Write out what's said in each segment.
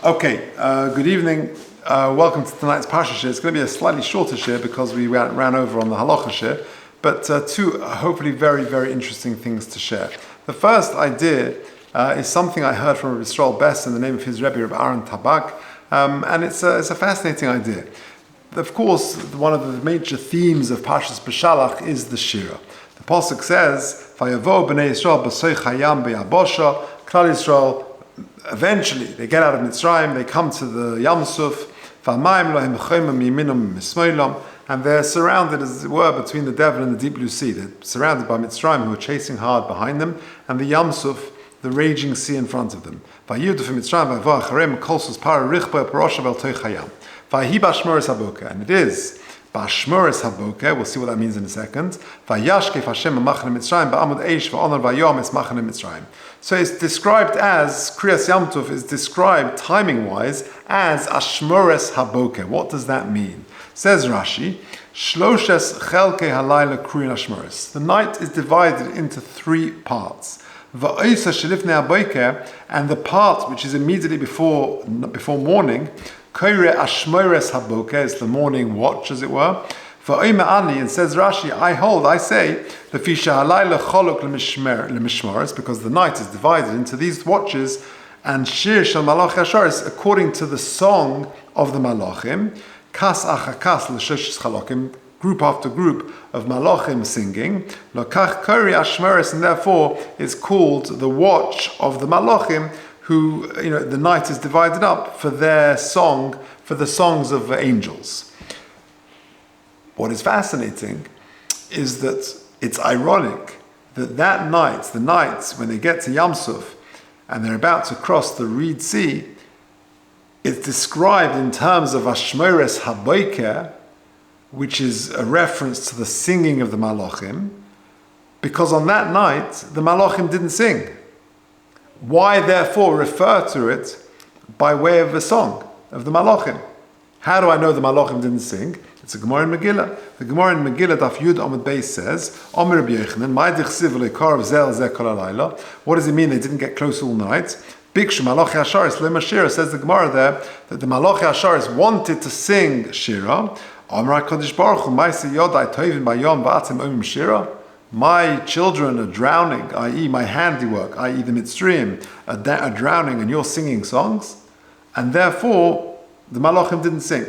Okay, good evening. Welcome to tonight's Parsha Shiur. It's going to be a slightly shorter Shiur because we ran over on the Halacha Shiur, but two hopefully very, very interesting things to share. The first idea is something I heard from Rabbi Best in the name of his Rabbi Aaron Tabak, and it's a fascinating idea. Of course, one of the major themes of Parshas Beshalach is the Shiur. The Pasuk says, "Vayavo b'nei Yisrael b'soich hayam be'yabosha." Klal Yisrael, eventually, they get out of Mitzrayim, they come to the Yam Suf, and they're surrounded, as it were, between the devil and the deep blue sea. They're surrounded by Mitzrayim, who are chasing hard behind them, and the Yam Suf, the raging sea in front of them. And it is Bashmuris Haboker, we'll see what that means in a second. So it's described as, Kriyas Yam Tov is described timing-wise as Ashmuris Haboker. What does that mean? Says Rashi, Shloshes Chelkei Halayla Kruyin Ashmuris. The night is divided into three parts. Va'isa Shelifnei Haboker, and the part which is immediately before morning, Koire Ashmores Haboker, is the morning watch, as it were. Va'omer ani, and says Rashi, I say, Lefisha halayla cholok lemishmaris, because the night is divided into these watches, and Shir shel malach hasharis, according to the song of the malachim, kas achakas l'shoshes chalokim, group after group of malachim singing, lokach kori ashmaris, and therefore it's called the watch of the malachim, who, the night is divided up for their song, for the songs of the angels. What is fascinating is that it's ironic that night, the night when they get to Yam Suf and they're about to cross the Reed Sea, it's described in terms of Ashmores Haboker, which is a reference to the singing of the Malachim, because on that night the Malachim didn't sing. Why therefore refer to it by way of a song of the Malachim? How do I know the Malachim didn't sing? It's a Gemara in Megillah. The Gemara in Megillah, Daf Yud Amud Beis says, Omer Rabbi Yochanan, "My dichsiv le'karav zel zeh kol halayla." What does it mean they didn't get close all night? Bikshu Malachi Hasharis le'mashira, says the Gemara there, that the Malachi Hasharis wanted to sing Shira. Omer HaKadosh Baruch Hu, Ma'aseh Yodai tovim bayom va'atem omim Shira. My children are drowning, i.e. my handiwork, i.e. the Mitzrayim, are drowning, and you're singing songs, and therefore the Malachim didn't sing.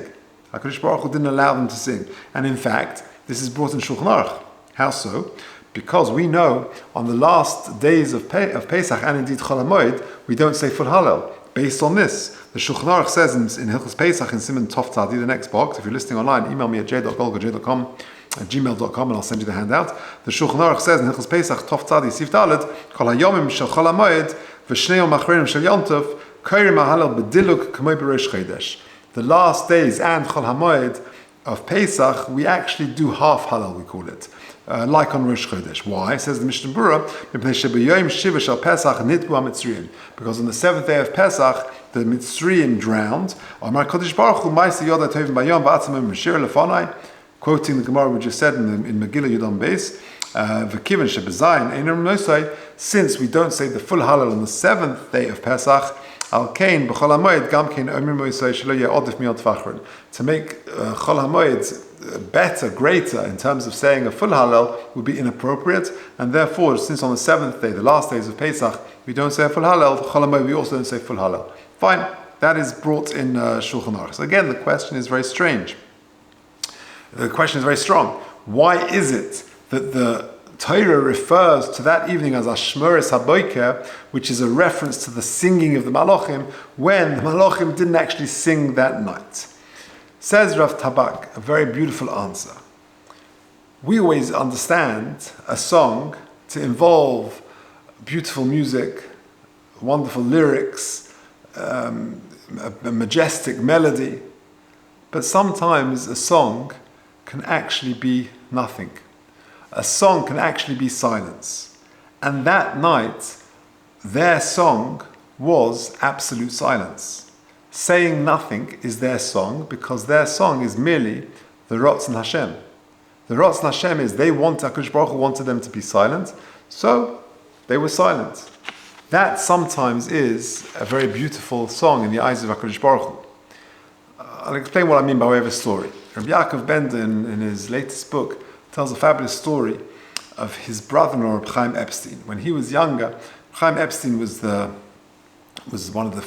HaKadosh Baruch Hu didn't allow them to sing. And in fact, this is brought in Shulchan Aruch. How so? Because we know on the last days of Pesach, and indeed Chol HaMoed, we don't say Full Hallel. Based on this, the Shulchan Aruch says in Hilchos Pesach, in Siman Tov Tzadi, the next box, if you're listening online, email me at j.golker.com, at gmail.com, and I'll send you the handout. The Shulchan Aruch says in Hilchos Pesach, Tov Tzadi, Sif Dalet, Kol HaYomim Shel Chol HaMoed, V'shnei Machrenim Shel Yom Tov, Korim HaHallel B'diluk K'moi B'Rosh Chodesh. The last days and Chol HaMoed of Pesach, we actually do half Hallel, we call it, like on Rosh Chodesh. Why? Says the Mishnah Berurah, because on the seventh day of Pesach, the Mitzrayim drowned. Quoting the Gemara we just said in Megillah Yudam Beis, since we don't say the full Hallel on the seventh day of Pesach, to make Chol HaMoed better, greater in terms of saying a full Hallel would be inappropriate, and therefore, since on the seventh day, the last days of Pesach, we don't say a full Hallel, Chol HaMoed we also don't say full Hallel. Fine, that is brought in Shulchan Aruch. So again, the question is very strange. The question is very strong. Why is it that the Torah refers to that evening as Ashmuris Haboker, which is a reference to the singing of the Malachim, when the Malachim didn't actually sing that night? Says Rav Tabak, a very beautiful answer. We always understand a song to involve beautiful music, wonderful lyrics, a majestic melody, but sometimes a song can actually be nothing. A song can actually be silence. And that night, their song was absolute silence. Saying nothing is their song, because their song is merely the Ratzon Hashem. The Ratzon Hashem is HaKadosh Baruch Hu wanted them to be silent, so they were silent. that sometimes is a very beautiful song in the eyes of HaKadosh Baruch Hu. I'll explain what I mean by way of a story. Rabbi Yaakov Bender, in his latest book, tells a fabulous story of his brother-in-law, Reb Chaim Epstein. When he was younger, Chaim Epstein was one of the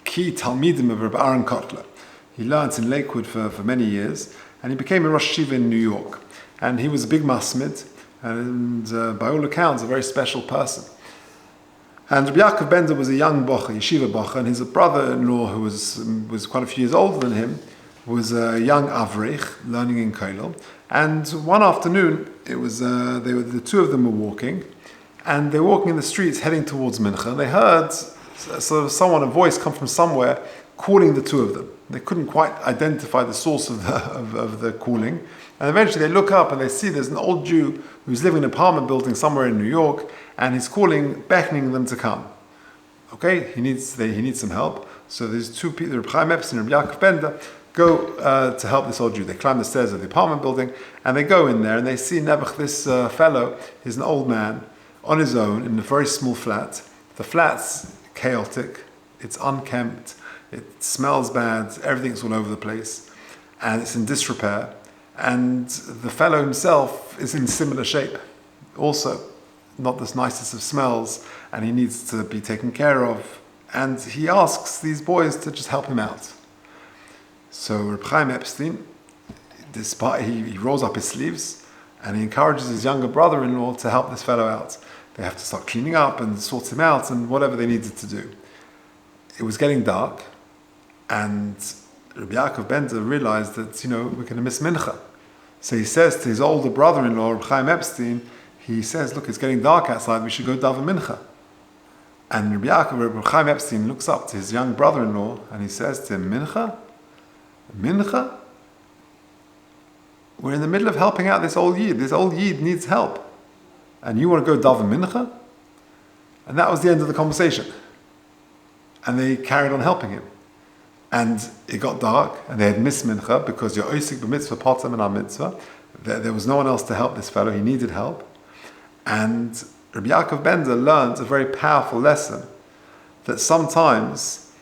key Talmidim of Reb Aaron Kotler. He learnt in Lakewood for many years, and he became a Rosh Yeshiva in New York. And he was a big masmid, and by all accounts, a very special person. And Rabbi Yaakov Bender was a young bocher, yeshiva bocher, and his brother-in-law, who was quite a few years older than him, was a young avrech, learning in Kollel. And one afternoon, the two of them were walking, and they were walking in the streets heading towards Mincha, and they heard a voice come from somewhere calling the two of them. They couldn't quite identify the source of the calling. And eventually they look up and they see there's an old Jew who's living in an apartment building somewhere in New York, and he's calling, beckoning them to come. Okay, he needs some help. So there's two people, Reb Chaim Epstein and Reb Yaakov Bender, go to help this old Jew. They climb the stairs of the apartment building, and they go in there, and they see Nebuch, this fellow, is an old man, on his own, in a very small flat. The flat's chaotic, it's unkempt, it smells bad, everything's all over the place, and it's in disrepair. And the fellow himself is in similar shape, also not the nicest of smells, and he needs to be taken care of. And he asks these boys to just help him out. So Reb Chaim Epstein, he rolls up his sleeves, and he encourages his younger brother-in-law to help this fellow out. They have to start cleaning up and sort him out and whatever they needed to do. It was getting dark, and Rabbi Yaakov Bender realized that, we're going to miss Mincha. So he says to his older brother-in-law, Reb Chaim Epstein, he says, look, it's getting dark outside, we should go daven Mincha. And Reb Chaim Epstein looks up to his young brother-in-law, and he says to him, Mincha? Mincha? We're in the middle of helping out this old Yid. This old Yid needs help. And you want to go daven Mincha? And that was the end of the conversation. And they carried on helping him. And it got dark, and they had missed Mincha, because you're oisik b'mitzvah potzah min ha-mitzvah. There was no one else to help this fellow. He needed help. And Rabbi Yaakov Bender learned a very powerful lesson, that sometimes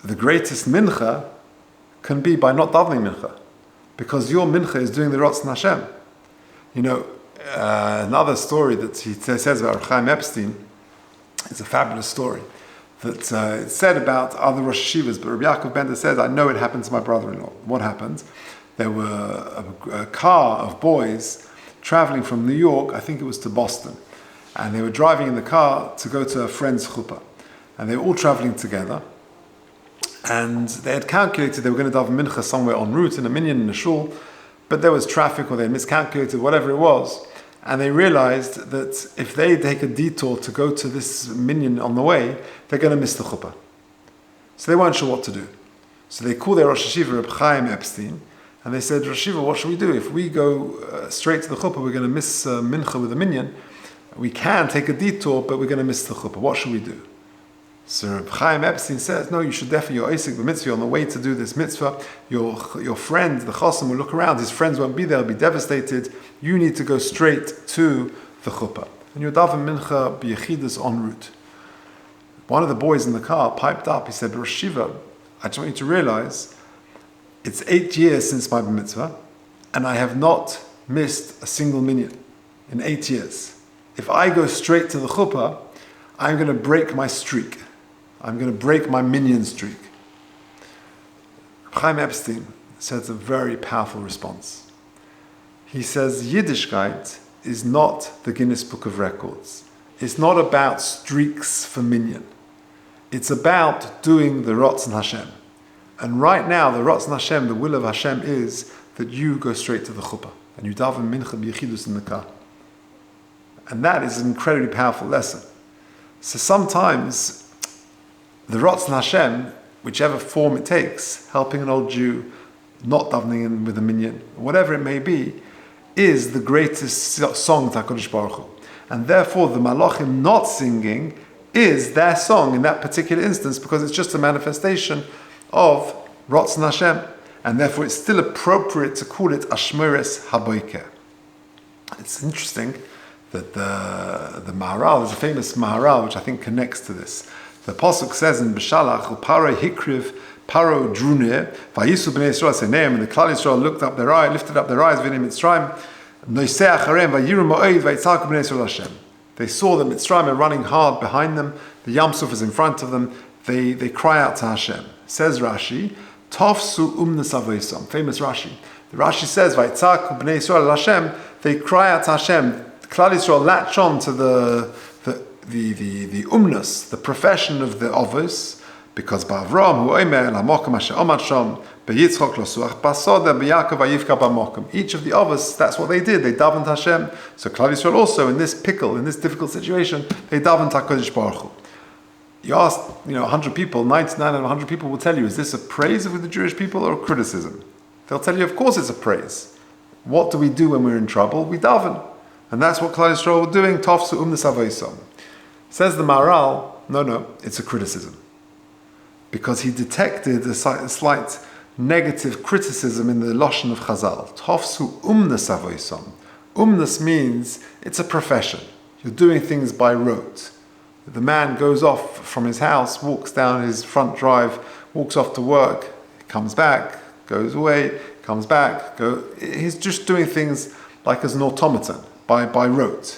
the greatest Mincha can be by not davening Mincha, because your Mincha is doing the Ratzon Hashem. Another story that he says about Chaim Epstein is a fabulous story. That it's said about other Rosh Yeshivas, but Rabbi Yaakov Bender says, I know it happened to my brother-in-law. What happened? There were a car of boys traveling from New York, I think it was to Boston, and they were driving in the car to go to a friend's chuppah, and they were all traveling together, and they had calculated they were going to daven mincha somewhere en route in a minyan in a shul, but there was traffic, or they had miscalculated, whatever it was. And they realized that if they take a detour to go to this minyan on the way, they're going to miss the chuppah. So they weren't sure what to do. So they called their Rosh Yeshiva, Reb Chaim Epstein, and they said, Rosh Yeshiva, what should we do? If we go straight to the chuppah, we're going to miss mincha with the minyan. We can take a detour, but we're going to miss the chuppah. What should we do? So Reb Chaim Epstein says, no, you should definitely, you're oisik b'mitzvah, on the way to do this mitzvah, your friend, the chosim, will look around, his friends won't be there, they'll be devastated. You need to go straight to the chuppah. And you're daven mincha b'yechidus en route. One of the boys in the car piped up, he said, Rosh Yeshiva, I just want you to realize, it's 8 years since my bar mitzvah, and I have not missed a single minyan in 8 years. If I go straight to the chuppah, I'm going to break my streak. I'm going to break my minyan streak. Chaim Epstein says a very powerful response. He says Yiddishkeit is not the Guinness Book of Records. It's not about streaks for minyan. It's about doing the Ratzon Hashem. And right now, the Ratzon Hashem, the will of Hashem, is that you go straight to the chuppah and you daven mincha b'yechidus in the car. And that is an incredibly powerful lesson. So sometimes the Ratzon Hashem, whichever form it takes, helping an old Jew, not davening in with a minyan, whatever it may be, is the greatest song to HaKadosh Baruch Hu. And therefore the Malachim not singing is their song in that particular instance, because it's just a manifestation of Ratzon Hashem. And therefore it's still appropriate to call it Ashmeres HaBoiker. It's interesting that the Maharal, there's a famous Maharal which I think connects to this. The Pasuk says in Beshalach, Paro hikriv, Paro drew near, Vayisu b'nei Yisrael seneim, and the Klal Yisrael lifted up their eyes, v'nei Mitzrayim, Noisei acharem, vayiru mo'ed, vayitzaku b'nei Yisrael Hashem. They saw that Mitzrayim are running hard behind them, the Yam Suf is in front of them, they cry out to Hashem. Says Rashi, Tofsu umnes avoisam, famous Rashi. The Rashi says, Vayitzaku b'nei Yisrael Hashem, they cry out to Hashem. Klal Yisrael latch on to the umnus, the profession of the Avos, because Ba'avram, hu omer, la'mokum asher omad shom, be'yitzchok losuach, ba'soda, be'yakov, va'yivka ba'mokum. Each of the Avos, that's what they did. They davened Hashem. So Klal Yisrael also, in this pickle, in this difficult situation, they davened HaKadosh Baruch Hu. You ask, 100 people, 99 out of 100 people will tell you, is this a praise of the Jewish people or a criticism? They'll tell you, of course it's a praise. What do we do when we're in trouble? We daven. And that's what Klal Yisrael were doing. Tofsu umnes avoisam. Says the Maharal, no, it's a criticism. Because he detected a slight negative criticism in the Lashon of Chazal. Tofsu umnes avoisam. Umnes means it's a profession. You're doing things by rote. The man goes off from his house, walks down his front drive, walks off to work, comes back, goes away, comes back. He's just doing things like as an automaton, by rote.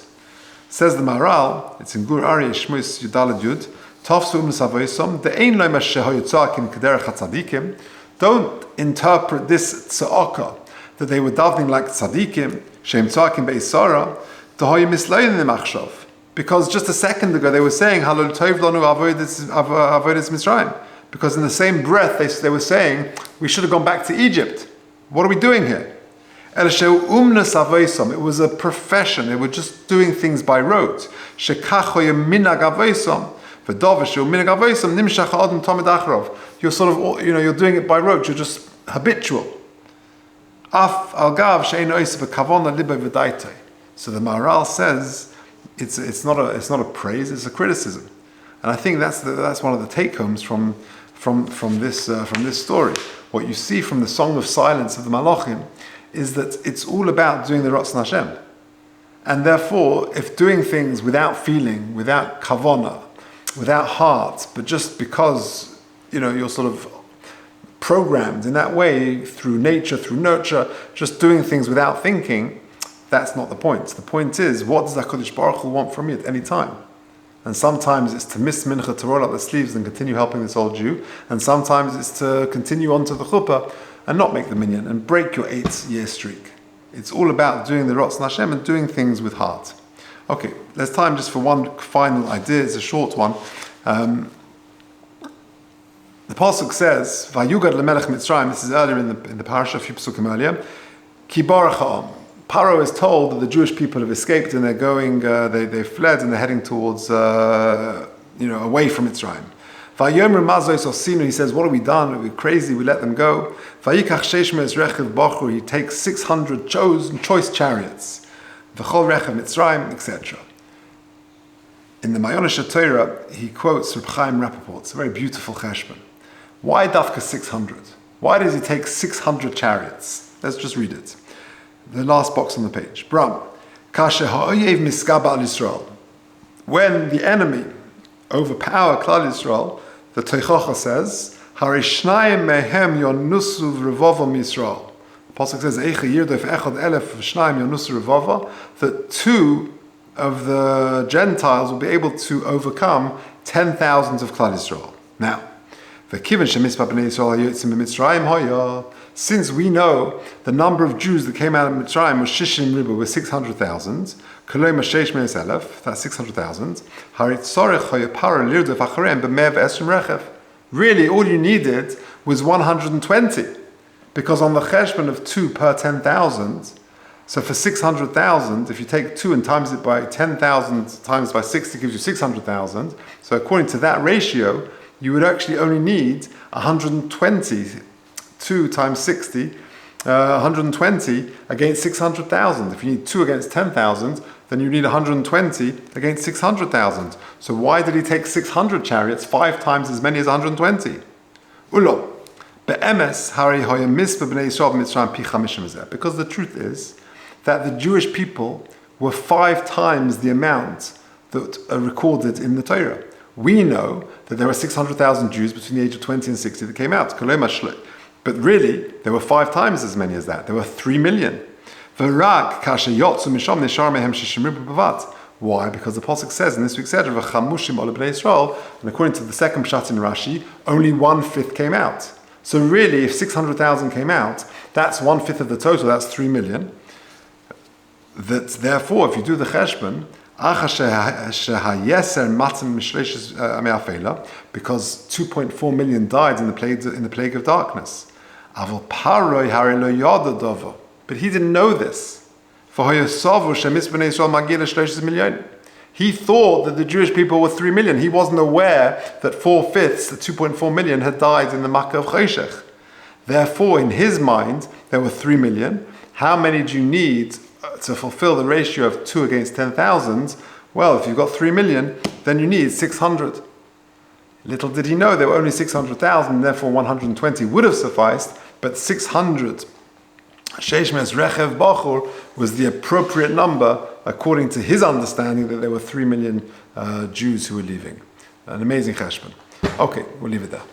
Says the Maharal, it's in Gur Aryeh Shmos Yudalad Yud, Tafsu umnes avoisam, de'ein lo shehoyotzakim kederech hatzadikim. Don't interpret this tza'aka, that they were davening like tzadikim, sheim tzakim be'isara, dehoy mislein achshav. Because just a second ago they were saying, Halol tov lanu avodas Mitzrayim. Because in the same breath they were saying, we should have gone back to Egypt. What are we doing here? It was a profession. They were just doing things by rote. You're sort of, you're doing it by rote. You're just habitual. So the Maharal says, it's not a praise, it's a criticism, and I think that's one of the take homes from this story. What you see from the Song of Silence of the Malachim is that it's all about doing the Ratzon Hashem, and therefore, if doing things without feeling, without kavona, without heart, but just because you're sort of programmed in that way through nature, through nurture, just doing things without thinking. That's not the point. The point is, what does HaKadosh Baruch Hu want from me at any time? And sometimes it's to miss mincha, to roll up the sleeves and continue helping this old Jew. And sometimes it's to continue on to the chuppah and not make the minyan and break your 8-year streak. It's all about doing the Ratzon Hashem and doing things with heart. Okay, there's time just for one final idea. It's a short one. The Pasuk says, Vayugad lemelech Mitzrayim, this is earlier in the Parsha, a few Pasukim earlier, Ki barach ha'am. Paro is told that the Jewish people have escaped and they're going, they fled and they're heading towards, away from Mitzrayim. Vayomer mazos osinu, he says, what have we done? We're crazy, we let them go. Vayikach sheshmes rechev bachur, he takes 600 choice chariots. V'chol rechev Mitzrayim, etc. In the Mayonish Torah, he quotes Reb Chaim Rappaport. It's a very beautiful cheshbon. Why dafka 600? Why does he take 600 chariots? Let's just read it. The last box on the page. Bram. Kasher ha'oyev miskaba al Yisrael. When the enemy overpower Klal Yisrael, the Teichacha says, Harishnayim mehem yonusu revovam Yisrael. The Pasuk says, Eicha yirdof echad elef v'shnayim yonusu revova, that 2 of the Gentiles will be able to overcome 10,000 of Klal Yisrael. Now, since we know the number of Jews that came out of Mitzrayim was Shishim Riba, was 600,000, that's 600,000. Really, all you needed was 120, because on the cheshbon of 2 per 10,000, so for 600,000, if you take 2 and times it by 10,000 times by 60 gives you 600,000. So according to that ratio, you would actually only need 120, 2 times 60, 120 against 600,000. If you need 2 against 10,000, then you need 120 against 600,000. So why did he take 600 chariots, 5 times as many as 120? Ulo, be'emes hari hoya mispa b'nei Yisrael b'mitzrayim pi 50. Because the truth is that the Jewish people were 5 times the amount that are recorded in the Torah. We know that there were 600,000 Jews between the age of 20 and 60 that came out. But really, there were 5 times as many as that. There were 3 million. Why? Because the Pasuk says in this week's Seder, and according to the second pshat in Rashi, only 1/5 came out. So really, if 600,000 came out, that's 1/5 of the total, that's 3 million. Therefore, if you do the cheshbon, because 2.4 million died in the plague of darkness. But he didn't know this. He thought that the Jewish people were 3 million. He wasn't aware that 4/5, the 2.4 million, had died in the Makkah of Choshech. Therefore, in his mind, there were 3 million. How many do you need to fulfill the ratio of 2 against 10,000? Well, if you've got 3 million, then you need 600. Little did he know there were only 600,000, therefore 120 would have sufficed, but 600 Sheishmes Rechev Bachur was the appropriate number according to his understanding that there were 3 million Jews who were leaving. An amazing cheshbon. Okay, we'll leave it there.